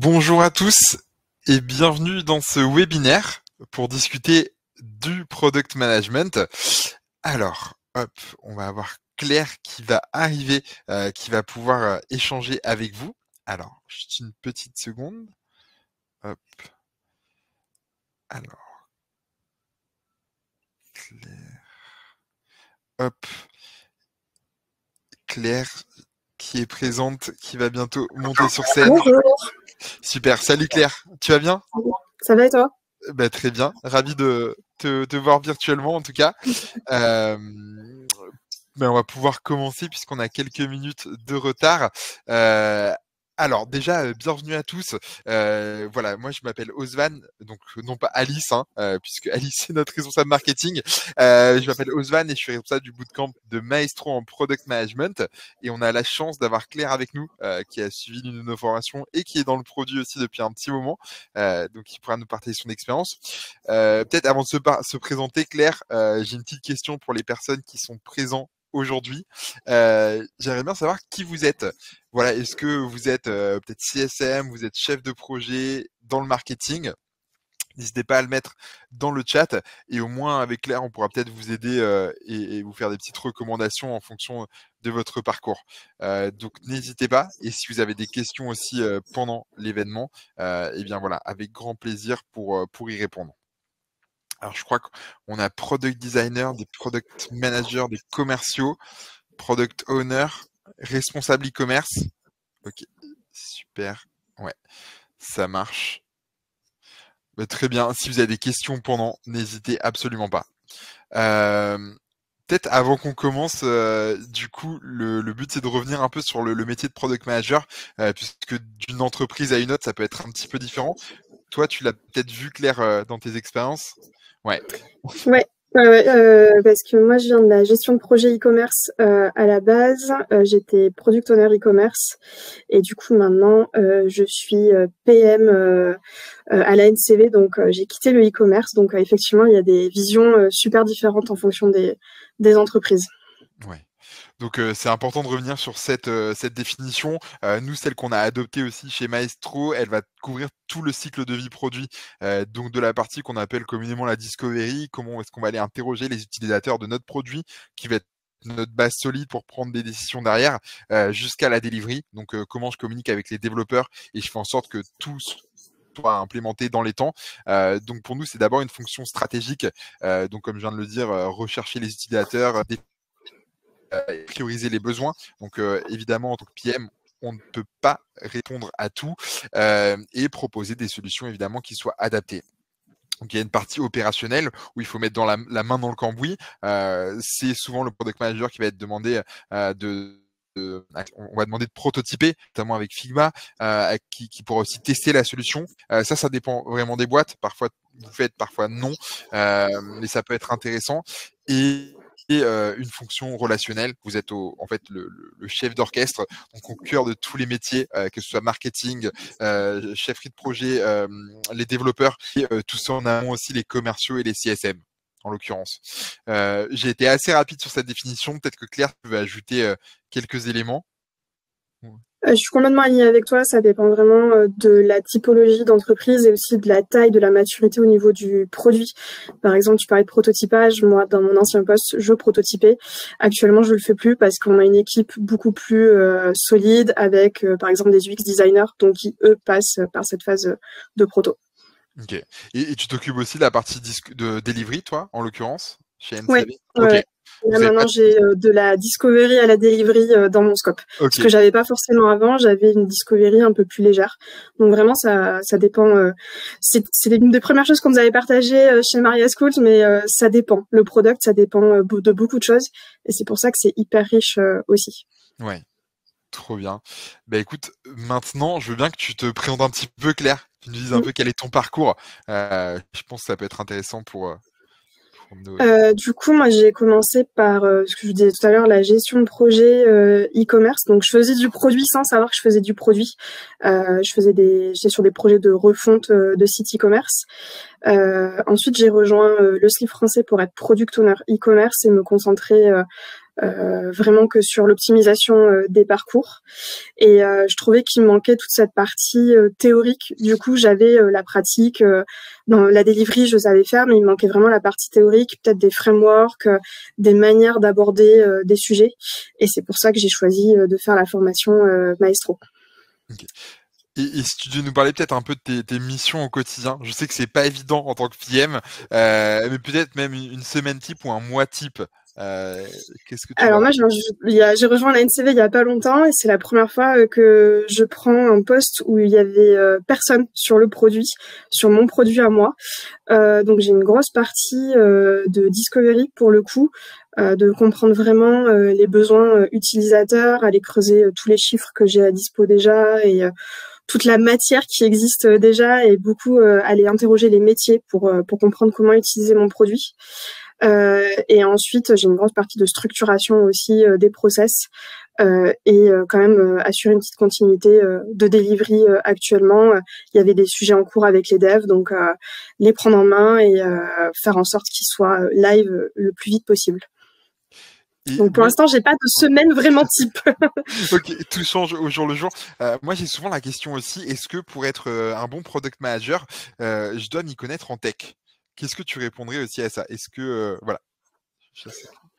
Bonjour à tous et bienvenue dans ce webinaire pour discuter du product management. Alors, hop, on va avoir Claire qui va arriver, qui va pouvoir échanger avec vous. Alors, juste une petite seconde. Hop. Alors, Claire. Hop. Claire qui est présente, qui va bientôt monter sur scène. Bonjour. Super. Salut Claire. Tu vas bien? Ça va et toi? Bah, très bien. Ravi de te voir virtuellement en tout cas. On va pouvoir commencer puisqu'on a quelques minutes de retard. Alors déjà, bienvenue à tous. Voilà, moi je m'appelle Osvan, donc non pas Alice, puisque Alice est notre responsable marketing. Je m'appelle Osvan et je suis responsable du bootcamp de Maestro en Product Management. Et on a la chance d'avoir Claire avec nous, qui a suivi l'une de nos formations et qui est dans le produit aussi depuis un petit moment. Donc il pourra nous partager son expérience. Peut-être avant de se présenter, Claire, j'ai une petite question pour les personnes qui sont présentes aujourd'hui. J'aimerais bien savoir qui vous êtes. Voilà, est-ce que vous êtes peut-être CSM, vous êtes chef de projet dans le marketing? N'hésitez pas à le mettre dans le chat et au moins avec Claire, on pourra peut-être vous aider et vous faire des petites recommandations en fonction de votre parcours. Donc n'hésitez pas. Et si vous avez des questions aussi pendant l'événement, eh bien voilà, avec grand plaisir pour y répondre. Alors, je crois qu'on a product designer, des product managers, des commerciaux, product owner, responsable e-commerce. Ok, super. Ouais, ça marche. Bah, très bien. Si vous avez des questions pendant, n'hésitez absolument pas. Peut-être avant qu'on commence, du coup, le but c'est de revenir un peu sur le métier de product manager, puisque d'une entreprise à une autre, ça peut être un petit peu différent. Toi, tu l'as peut-être vu, Claire, dans tes expériences? Ouais. Ouais, parce que moi je viens de la gestion de projet e-commerce à la base. J'étais product owner e-commerce et du coup maintenant je suis PM à la NCV, donc j'ai quitté le e-commerce. Donc effectivement, il y a des visions super différentes en fonction des entreprises. Ouais. Donc c'est important de revenir sur cette définition. Nous, celle qu'on a adoptée aussi chez Maestro, elle va couvrir tout le cycle de vie produit. Donc de la partie qu'on appelle communément la discovery, comment est-ce qu'on va aller interroger les utilisateurs de notre produit, qui va être notre base solide pour prendre des décisions derrière, jusqu'à la delivery. Donc comment je communique avec les développeurs et je fais en sorte que tout soit implémenté dans les temps. Donc pour nous, c'est d'abord une fonction stratégique. Donc comme je viens de le dire, rechercher les utilisateurs, prioriser les besoins. Donc évidemment, en tant que PM, on ne peut pas répondre à tout et proposer des solutions évidemment qui soient adaptées. Donc il y a une partie opérationnelle où il faut mettre la main dans le cambouis. C'est souvent le product manager qui va être demandé on va demander de prototyper, notamment avec Figma, qui pourra aussi tester la solution. Ça dépend vraiment des boîtes. Parfois vous faites, parfois non, mais ça peut être intéressant. Et une fonction relationnelle. Vous êtes en fait le chef d'orchestre, donc au cœur de tous les métiers, que ce soit marketing, chefferie de projet, les développeurs, et tout ça en amont aussi les commerciaux et les CSM en l'occurrence. J'ai été assez rapide sur cette définition. Peut-être que Claire peut ajouter quelques éléments. Je suis complètement alignée avec toi. Ça dépend vraiment de la typologie d'entreprise et aussi de la taille, de la maturité au niveau du produit. Par exemple, tu parlais de prototypage. Moi, dans mon ancien poste, je prototypais. Actuellement, je le fais plus parce qu'on a une équipe beaucoup plus solide avec, par exemple, des UX designers, donc qui, eux, passent par cette phase de proto. Ok. Et tu t'occupes aussi de la partie de delivery, toi, en l'occurrence, chez Ouais. NCV? Ok. Ouais. Là, maintenant, j'ai de la discovery à la delivery dans mon scope. Okay. Ce que j'avais pas forcément avant, j'avais une discovery un peu plus légère. Donc vraiment, ça dépend. C'est une des premières choses qu'on nous avait partagées chez Maria Schools, mais ça dépend. Le product, ça dépend de beaucoup de choses. Et c'est pour ça que c'est hyper riche aussi. Ouais. Trop bien. Bah écoute, maintenant, je veux bien que tu te présentes un petit peu, Claire. Tu nous dises un peu quel est ton parcours. Je pense que ça peut être intéressant pour nous. Du coup, moi, j'ai commencé par ce que je vous disais tout à l'heure, la gestion de projet e-commerce. Donc, je faisais du produit sans savoir que je faisais du produit. J'étais sur des projets de refonte de sites e-commerce. Ensuite, j'ai rejoint le slip français pour être product owner e-commerce et me concentrer vraiment que sur l'optimisation des parcours. Et je trouvais qu'il manquait toute cette partie théorique. Du coup, j'avais la pratique dans la delivery, je savais faire, mais il manquait vraiment la partie théorique, peut-être des frameworks, des manières d'aborder des sujets. Et c'est pour ça que j'ai choisi de faire la formation Maestro. Okay. Et si tu devais nous parler peut-être un peu de tes missions au quotidien, je sais que c'est pas évident en tant que PM, mais peut-être même une semaine type ou un mois type. Qu'est-ce que tu Alors vas... moi, j'ai rejoint la NCV il y a pas longtemps et c'est la première fois que je prends un poste où il y avait personne sur le produit, sur mon produit à moi. Donc j'ai une grosse partie de discovery pour le coup, de comprendre vraiment les besoins utilisateurs, aller creuser tous les chiffres que j'ai à dispo déjà et toute la matière qui existe déjà et beaucoup aller interroger les métiers pour comprendre comment utiliser mon produit. Et ensuite, j'ai une grosse partie de structuration aussi des process et quand même assurer une petite continuité de delivery actuellement. Il y avait des sujets en cours avec les devs, donc les prendre en main et faire en sorte qu'ils soient live le plus vite possible. Donc pour l'instant, j'ai pas de semaine vraiment type. Ok, tout change au jour le jour. Moi, j'ai souvent la question aussi, est-ce que pour être un bon product manager, je dois m'y connaître en tech? Qu'est-ce que tu répondrais aussi à ça? Est-ce que... voilà.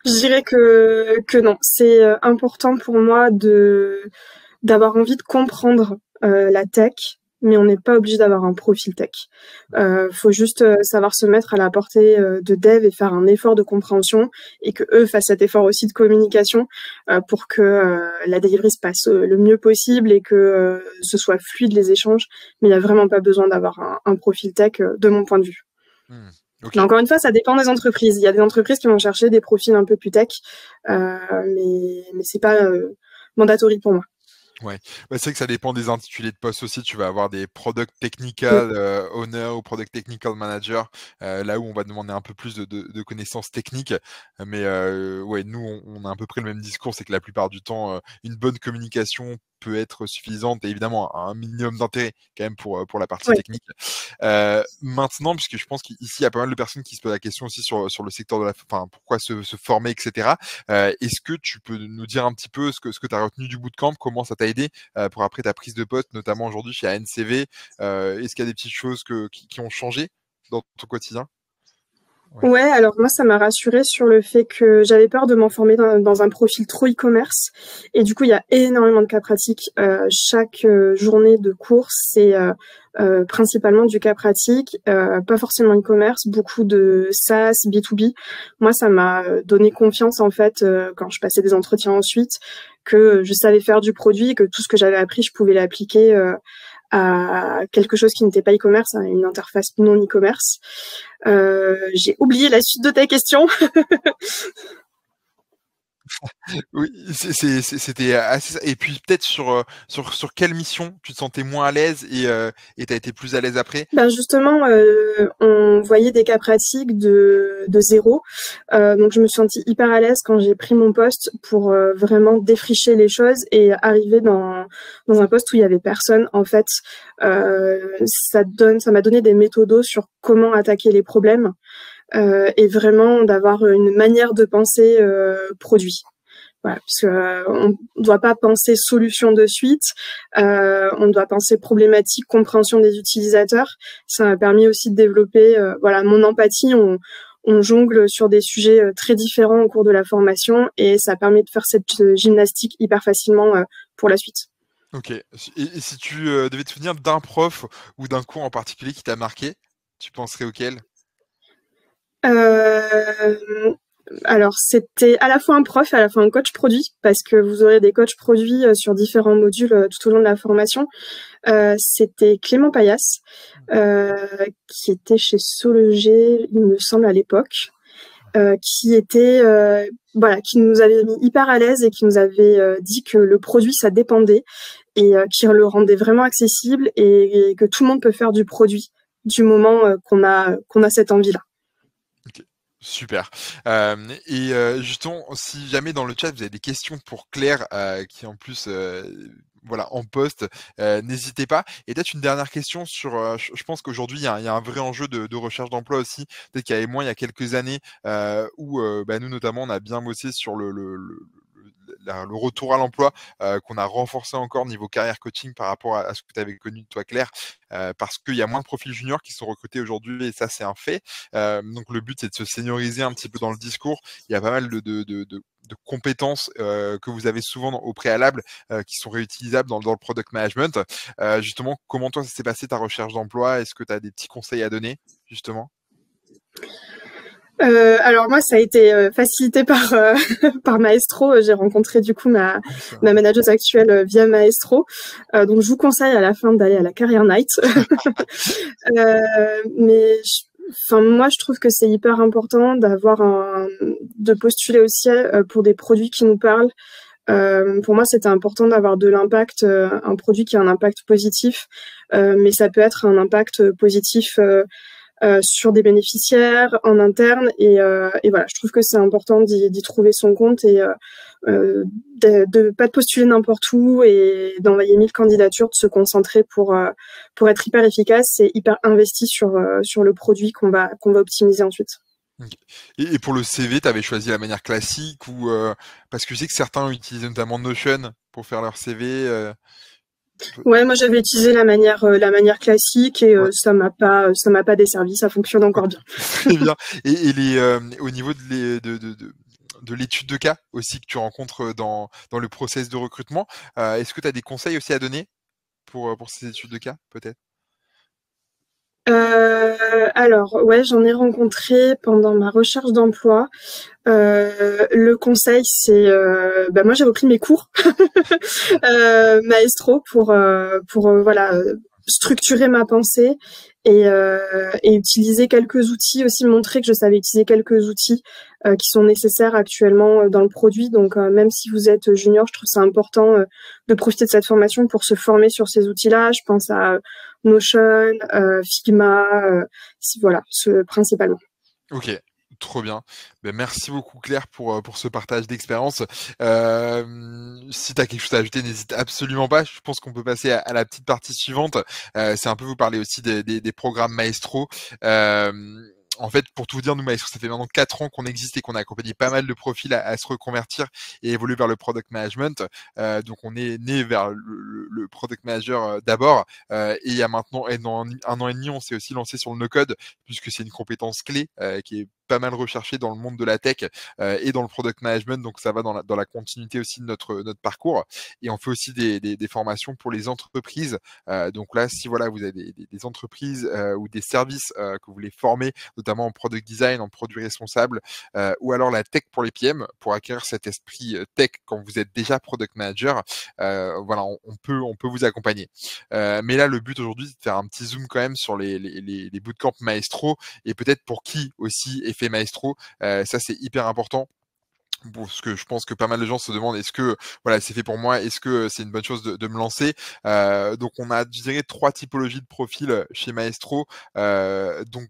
Je dirais que non. C'est important pour moi d'avoir envie de comprendre la tech, mais on n'est pas obligé d'avoir un profil tech. Faut juste savoir se mettre à la portée de dev et faire un effort de compréhension et que eux fassent cet effort aussi de communication pour que la delivery se passe le mieux possible et que ce soit fluide les échanges. Mais il n'y a vraiment pas besoin d'avoir un profil tech de mon point de vue. Okay. Mais encore une fois, ça dépend des entreprises. Il y a des entreprises qui vont chercher des profils un peu plus tech, mais c'est pas mandatory pour moi. Ouais, bah, c'est vrai que ça dépend des intitulés de poste aussi. Tu vas avoir des product technical owner ou product technical manager, là où on va demander un peu plus de connaissances techniques. Mais ouais, nous, on a à peu près le même discours, c'est que la plupart du temps, une bonne communication peut être suffisante et évidemment un minimum d'intérêt quand même pour la partie technique. Maintenant, puisque je pense qu'ici il y a pas mal de personnes qui se posent la question aussi sur le secteur de enfin pourquoi se former, etc. Est-ce que tu peux nous dire un petit peu ce que tu as retenu du bootcamp, comment ça t'a aidé pour après ta prise de poste, notamment aujourd'hui chez ANCV? Est-ce qu'il y a des petites choses qui ont changé dans ton quotidien? Ouais, alors moi, ça m'a rassurée sur le fait que j'avais peur de m'enfermer dans un profil trop e-commerce. Et du coup, il y a énormément de cas pratiques. Chaque journée de cours, c'est principalement du cas pratique, pas forcément e-commerce, beaucoup de SaaS, B2B. Moi, ça m'a donné confiance, en fait, quand je passais des entretiens ensuite, que je savais faire du produit, que tout ce que j'avais appris, je pouvais l'appliquer à quelque chose qui n'était pas e-commerce, à une interface non e-commerce. J'ai oublié la suite de ta question. Oui, c'était assez ça. Et puis peut-être sur quelle mission tu te sentais moins à l'aise et tu as été plus à l'aise après? Ben justement, on voyait des cas pratiques de zéro. Donc je me suis sentie hyper à l'aise quand j'ai pris mon poste pour vraiment défricher les choses et arriver dans un poste où il y avait personne. En fait, ça m'a donné des méthodos sur comment attaquer les problèmes et vraiment d'avoir une manière de penser produit. Voilà, parce que on doit pas penser solution de suite, on doit penser problématique, compréhension des utilisateurs. Ça m'a permis aussi de développer voilà mon empathie. On jongle sur des sujets très différents au cours de la formation et ça permet de faire cette gymnastique hyper facilement pour la suite. Ok. Et si tu devais te souvenir d'un prof ou d'un cours en particulier qui t'a marqué, tu penserais auquel? Alors, c'était à la fois un prof et à la fois un coach produit, parce que vous aurez des coachs produits sur différents modules tout au long de la formation. C'était Clément Payas, qui était chez Sologer, il me semble, à l'époque, qui était, voilà, qui nous avait mis hyper à l'aise et qui nous avait dit que le produit, ça dépendait et qui le rendait vraiment accessible et que tout le monde peut faire du produit du moment qu'on a cette envie-là. Ok. Super. Justement, si jamais dans le chat vous avez des questions pour Claire, qui en plus voilà, en poste, n'hésitez pas. Et peut-être une dernière question sur, je pense qu'aujourd'hui, il y a un vrai enjeu de recherche d'emploi aussi. Peut-être qu'il y avait moins il y a quelques années, où, bah, nous notamment, on a bien bossé sur le retour à l'emploi, qu'on a renforcé encore niveau carrière coaching par rapport à ce que tu avais connu de toi, Claire, parce qu'il y a moins de profils juniors qui sont recrutés aujourd'hui et ça, c'est un fait. Donc le but, c'est de se senioriser un petit peu dans le discours. Il y a pas mal de compétences que vous avez souvent au préalable qui sont réutilisables dans le product management. Justement, comment toi, ça s'est passé ta recherche d'emploi? Est-ce que tu as des petits conseils à donner, justement? Alors moi, ça a été facilité par par Maestro. J'ai rencontré du coup ma manageuse actuelle via Maestro. Donc je vous conseille à la fin d'aller à la Career Night. Mais enfin moi, je trouve que c'est hyper important de postuler aussi pour des produits qui nous parlent. Pour moi, c'était important d'avoir de l'impact, un produit qui a un impact positif, mais ça peut être un impact positif sur des bénéficiaires en interne et voilà, je trouve que c'est important d'y trouver son compte et de pas postuler n'importe où et d'envoyer 1000 candidatures, de se concentrer pour être hyper efficace et hyper investi sur le produit qu'on va optimiser ensuite. Okay. Et pour le CV, tu avais choisi la manière classique ou parce que je sais que certains utilisent notamment Notion pour faire leur CV. Ouais, moi j'avais utilisé la manière classique et Ouais. ça m'a pas desservi, ça fonctionne encore bien. Très bien. Et au niveau de l'étude de cas aussi que tu rencontres dans le process de recrutement, est-ce que tu as des conseils aussi à donner pour ces études de cas, peut-être? Alors ouais, j'en ai rencontré pendant ma recherche d'emploi. Le conseil, c'est, moi j'ai repris mes cours Maestro pour voilà structurer ma pensée et utiliser quelques outils aussi, montrer que je savais utiliser quelques outils qui sont nécessaires actuellement dans le produit. Donc même si vous êtes junior, je trouve c'est important de profiter de cette formation pour se former sur ces outils-là. Je pense à Notion, Figma, voilà, principalement. Ok. Trop bien. Ben, merci beaucoup Claire pour ce partage d'expérience. Si tu as quelque chose à ajouter, n'hésite absolument pas. Je pense qu'on peut passer à la petite partie suivante. C'est un peu vous parler aussi des programmes Maestro. En fait, pour tout vous dire, nous, Maestro, ça fait maintenant 4 ans qu'on existe et qu'on a accompagné pas mal de profils à se reconvertir et évoluer vers le product management. Donc, on est né vers le product manager d'abord. Et il y a maintenant dans 1 an et demi, on s'est aussi lancé sur le no-code puisque c'est une compétence clé qui est pas mal recherché dans le monde de la tech et dans le product management, donc ça va dans la continuité aussi de notre parcours. Et on fait aussi des formations pour les entreprises. Donc là, si voilà, vous avez des entreprises ou des services que vous voulez former, notamment en product design, en produit responsable, ou alors la tech pour les PM, pour acquérir cet esprit tech quand vous êtes déjà product manager, voilà, on peut vous accompagner. Mais là, le but aujourd'hui, c'est de faire un petit zoom quand même sur les bootcamps Maestro et peut-être pour qui aussi est fait Maestro. Ça, c'est hyper important. Parce que je pense que pas mal de gens se demandent est-ce que voilà c'est fait pour moi, est-ce que c'est une bonne chose de me lancer. Donc on a, je dirais, 3 typologies de profils chez Maestro. Donc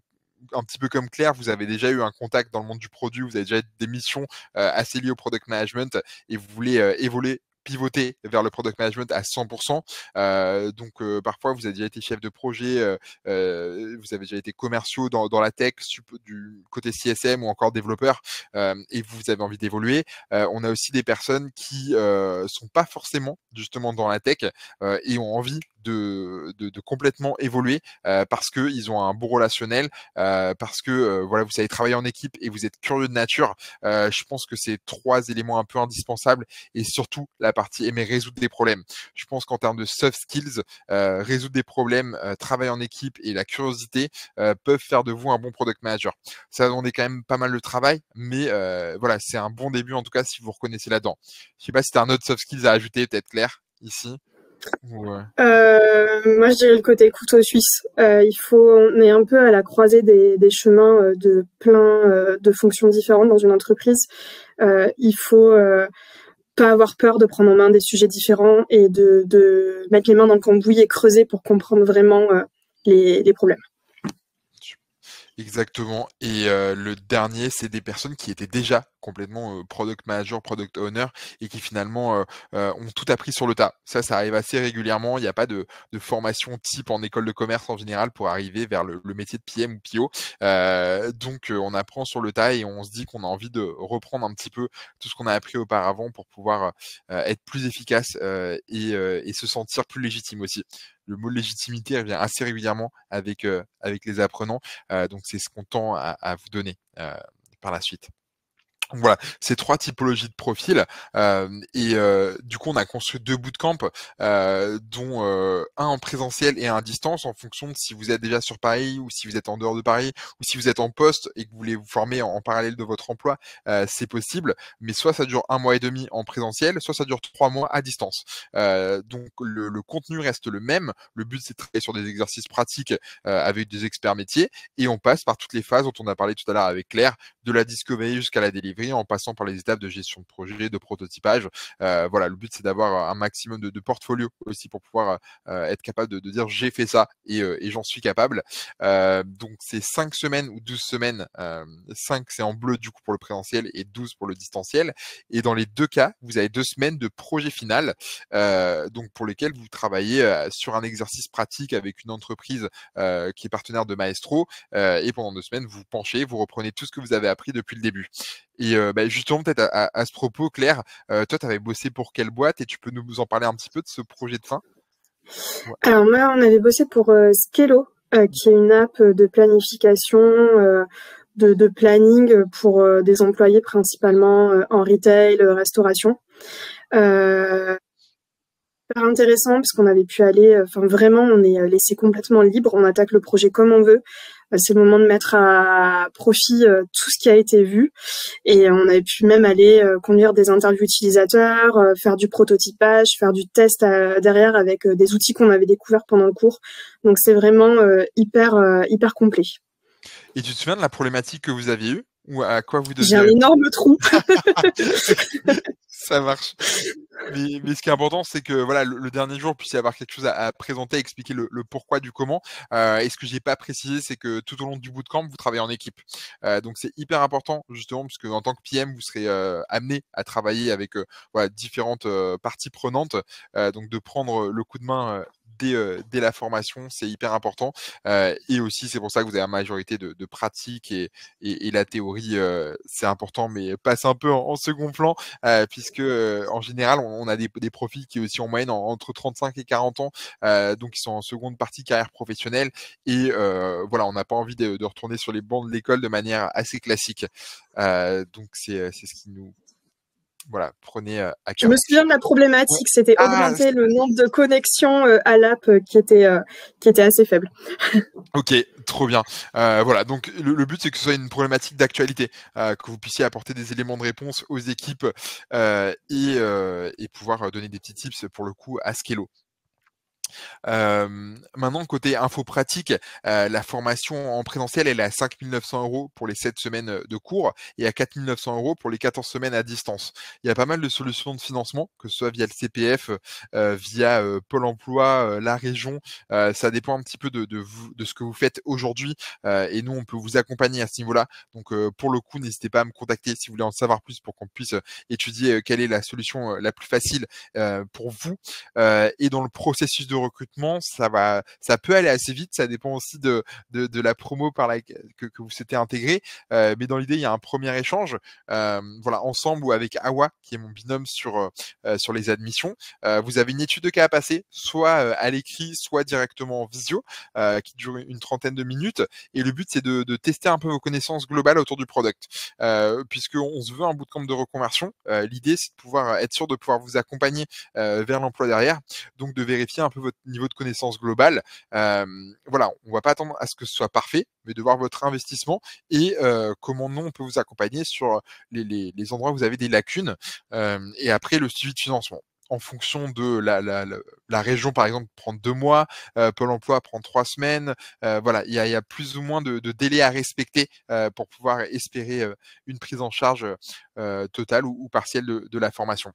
un petit peu comme Claire, vous avez déjà eu un contact dans le monde du produit, vous avez déjà des missions assez liées au product management et vous voulez évoluer, pivoter vers le product management à 100%. Donc parfois vous avez déjà été chef de projet, vous avez déjà été commerciaux dans la tech, du côté CSM ou encore développeur, et vous avez envie d'évoluer. On a aussi des personnes qui sont pas forcément justement dans la tech et ont envie de complètement évoluer parce qu'ils ont un bon relationnel, parce que voilà, vous savez travailler en équipe et vous êtes curieux de nature. Je pense que c'est 3 éléments un peu indispensables et surtout la partie aimer résoudre des problèmes. Je pense qu'en termes de soft skills, résoudre des problèmes, travailler en équipe et la curiosité peuvent faire de vous un bon product manager. Ça va demander quand même pas mal de travail, mais voilà, c'est un bon début en tout cas si vous vous reconnaissez là-dedans. Je sais pas si tu as un autre soft skills à ajouter, peut-être Claire, ici. Ouais. Moi, je dirais le côté couteau suisse. On est un peu à la croisée des chemins de plein de fonctions différentes dans une entreprise. Il faut pas avoir peur de prendre en main des sujets différents et de mettre les mains dans le cambouis et creuser pour comprendre vraiment les problèmes. Exactement. Et le dernier, c'est des personnes qui étaient déjà complètement product manager, product owner et qui finalement ont tout appris sur le tas. Ça arrive assez régulièrement. Il n'y a pas de formation type en école de commerce en général pour arriver vers le métier de PM ou PO. Donc on apprend sur le tas et on se dit qu'on a envie de reprendre un petit peu tout ce qu'on a appris auparavant pour pouvoir être plus efficace et se sentir plus légitime aussi. Le mot légitimité revient assez régulièrement avec les apprenants, donc c'est ce qu'on tend à vous donner par la suite. Donc voilà, ces 3 typologies de profils et du coup on a construit 2 bootcamps dont un en présentiel et un à distance en fonction de si vous êtes déjà sur Paris ou si vous êtes en dehors de Paris ou si vous êtes en poste et que vous voulez vous former en parallèle de votre emploi, c'est possible, mais soit ça dure 1 mois et demi en présentiel, soit ça dure 3 mois à distance. Donc le contenu reste le même, le but c'est de travailler sur des exercices pratiques avec des experts métiers et on passe par toutes les phases dont on a parlé tout à l'heure avec Claire, de la discovery jusqu'à la delivery en passant par les étapes de gestion de projet, de prototypage. Voilà, le but c'est d'avoir un maximum de portfolio aussi pour pouvoir être capable de dire j'ai fait ça et j'en suis capable. Donc c'est 5 semaines ou 12 semaines. 5 c'est en bleu du coup pour le présentiel et 12 pour le distanciel. Et dans les 2 cas, vous avez 2 semaines de projet final, donc pour lesquels vous travaillez sur un exercice pratique avec une entreprise qui est partenaire de Maestro. Et pendant 2 semaines, vous penchez, vous reprenez tout ce que vous avez appris depuis le début. Et justement, peut-être à ce propos, Claire, toi, tu avais bossé pour quelle boîte et tu peux nous en parler un petit peu de ce projet de fin? Ouais. Alors moi, on avait bossé pour Skello, qui est une app de planification, de planning pour des employés principalement en retail, restauration. Super intéressant parce qu'on avait pu aller, vraiment, on est laissé complètement libre, on attaque le projet comme on veut. C'est le moment de mettre à profit tout ce qui a été vu et on avait pu même aller conduire des interviews utilisateurs, faire du prototypage, faire du test derrière avec des outils qu'on avait découverts pendant le cours. Donc c'est vraiment hyper complet. Et tu te souviens de la problématique que vous aviez eue ou à quoi vous deviez J'ai un énorme trou. Ça marche. Mais ce qui est important, c'est que voilà, le dernier jour puisse y avoir quelque chose à présenter, à expliquer le pourquoi du comment. Et ce que j'ai pas précisé, c'est que tout au long du bootcamp, vous travaillez en équipe. Donc c'est hyper important justement parce que en tant que PM, vous serez amené à travailler avec voilà, différentes parties prenantes. Donc de prendre le coup de main dès la formation, c'est hyper important. Et aussi, c'est pour ça que vous avez la majorité de pratiques et la théorie, c'est important, mais passe un peu en second plan, puisque en général, on a des profils qui aussi en moyenne entre 35 et 40 ans, donc ils sont en seconde partie carrière professionnelle. Et voilà, on n'a pas envie de retourner sur les bancs de l'école de manière assez classique. Donc c'est ce qui nous... Voilà, prenez à Je cœur. me souviens de la problématique, Ouais. c'était augmenter le nombre de connexions à l'app qui était assez faible. Ok, trop bien. Voilà, donc le but c'est que ce soit une problématique d'actualité, que vous puissiez apporter des éléments de réponse aux équipes et pouvoir donner des petits tips pour le coup à Skello. Maintenant, côté info pratique, la formation en présentiel, elle est à 5 900 € pour les 7 semaines de cours et à 4 900 € pour les 14 semaines à distance. Il y a pas mal de solutions de financement, que ce soit via le CPF, via Pôle emploi, la région. Ça dépend un petit peu de vous, de ce que vous faites aujourd'hui. Et nous, on peut vous accompagner à ce niveau-là. Donc, pour le coup, n'hésitez pas à me contacter si vous voulez en savoir plus pour qu'on puisse étudier quelle est la solution la plus facile pour vous. Et dans le processus de recrutement, ça peut aller assez vite. Ça dépend aussi de la promo par que vous souhaitez intégrer. Mais dans l'idée, il y a un premier échange, voilà, ensemble ou avec Awa, qui est mon binôme sur les admissions. Vous avez une étude de cas à passer, soit à l'écrit, soit directement en visio, qui dure une trentaine de minutes. Et le but, c'est de tester un peu vos connaissances globales autour du product. Puisqu'on se veut un bootcamp de reconversion, l'idée, c'est de pouvoir être sûr de pouvoir vous accompagner vers l'emploi derrière, donc de vérifier un peu votre niveau de connaissance globale. Voilà, on va pas attendre à ce que ce soit parfait, mais de voir votre investissement et comment nous on peut vous accompagner sur les endroits où vous avez des lacunes, et après le suivi de financement. En fonction de la région, par exemple, prend 2 mois, Pôle emploi prend 3 semaines. Voilà, il y a plus ou moins de délais à respecter pour pouvoir espérer une prise en charge totale ou partielle de la formation.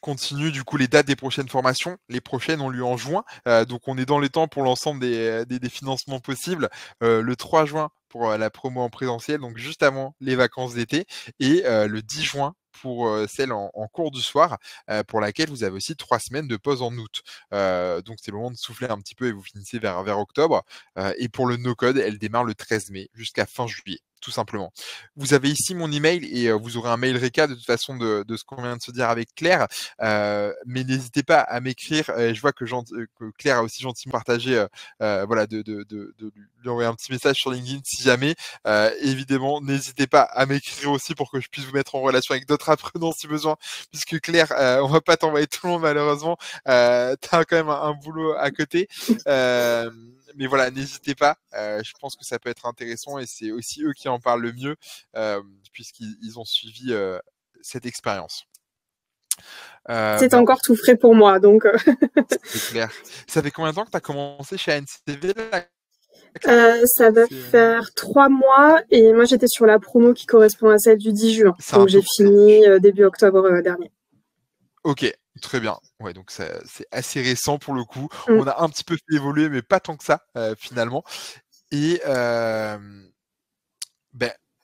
continue du coup les dates des prochaines formations. Les prochaines ont lieu en juin, donc on est dans les temps pour l'ensemble des financements possibles. Le 3 juin pour la promo en présentiel, donc juste avant les vacances d'été, et le 10 juin pour celle en cours du soir, pour laquelle vous avez aussi 3 semaines de pause en août. Donc c'est le moment de souffler un petit peu et vous finissez vers octobre. Et pour le no-code, elle démarre le 13 mai jusqu'à fin juillet, tout simplement. Vous avez ici mon email et vous aurez un mail récap de toute façon de ce qu'on vient de se dire avec Claire. Mais n'hésitez pas à m'écrire. Je vois que Claire a aussi gentiment partagé, voilà, de lui envoyer un petit message sur LinkedIn si jamais. Évidemment, n'hésitez pas à m'écrire aussi pour que je puisse vous mettre en relation avec d'autres apprenants si besoin, puisque Claire, on va pas t'envoyer tout le monde malheureusement. T'as quand même un boulot à côté. Mais voilà, n'hésitez pas. Je pense que ça peut être intéressant et c'est aussi eux qui en parlent le mieux puisqu'ils ont suivi cette expérience. C'est encore tout frais pour moi, donc. C'est clair. Ça fait combien de temps que tu as commencé chez ANCV là, ça va faire 3 mois et moi j'étais sur la promo qui correspond à celle du 10 juin. Donc j'ai fini début octobre dernier. Ok, très bien. Ouais, donc c'est assez récent pour le coup. On a un petit peu fait évoluer, mais pas tant que ça finalement. Et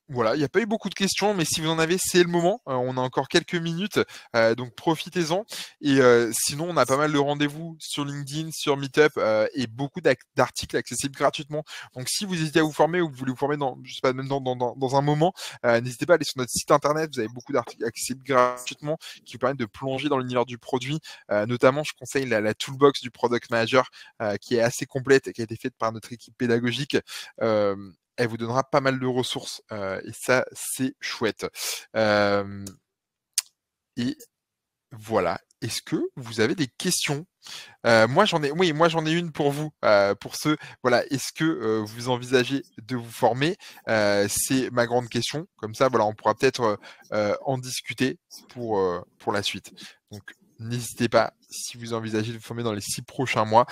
voilà, il n'y a pas eu beaucoup de questions, mais si vous en avez, c'est le moment. On a encore quelques minutes, donc profitez-en. Et sinon, on a pas mal de rendez-vous sur LinkedIn, sur Meetup et beaucoup d'articles accessibles gratuitement. Donc, si vous hésitez à vous former ou que vous voulez vous former je sais pas, même dans un moment, n'hésitez pas à aller sur notre site internet. Vous avez beaucoup d'articles accessibles gratuitement qui vous permettent de plonger dans l'univers du produit. Notamment, je conseille la toolbox du Product Manager qui est assez complète et qui a été faite par notre équipe pédagogique. Elle vous donnera pas mal de ressources et ça, c'est chouette. Et voilà. Est-ce que vous avez des questions? Moi, j'en ai une pour vous, pour ceux. Voilà, est-ce que vous envisagez de vous former? C'est ma grande question. Comme ça, voilà, on pourra peut-être en discuter pour la suite. Donc, n'hésitez pas si vous envisagez de vous former dans les 6 prochains mois,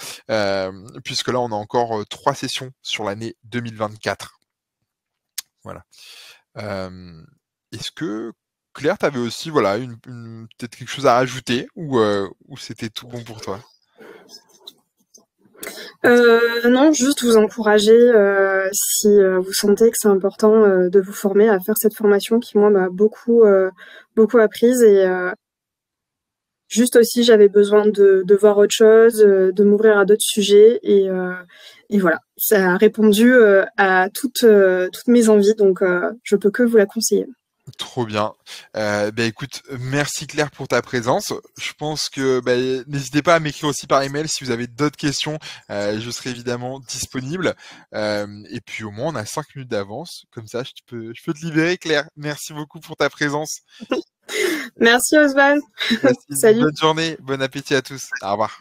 puisque là, on a encore 3 sessions sur l'année 2024. Voilà. Est-ce que Claire, tu avais aussi voilà, peut-être quelque chose à ajouter ou c'était tout bon pour toi? Non, juste vous encourager si vous sentez que c'est important de vous former à faire cette formation qui moi m'a beaucoup apprise et juste aussi j'avais besoin de voir autre chose, de m'ouvrir à d'autres sujets et voilà, ça a répondu à toutes mes envies, donc je peux que vous la conseiller. Trop bien. Écoute, merci Claire pour ta présence. Je pense que n'hésitez pas à m'écrire aussi par email si vous avez d'autres questions. Je serai évidemment disponible. Et puis au moins on a 5 minutes d'avance. Comme ça, je peux te libérer, Claire. Merci beaucoup pour ta présence. Merci Osvan. Salut. Bonne journée, bon appétit à tous. Au revoir.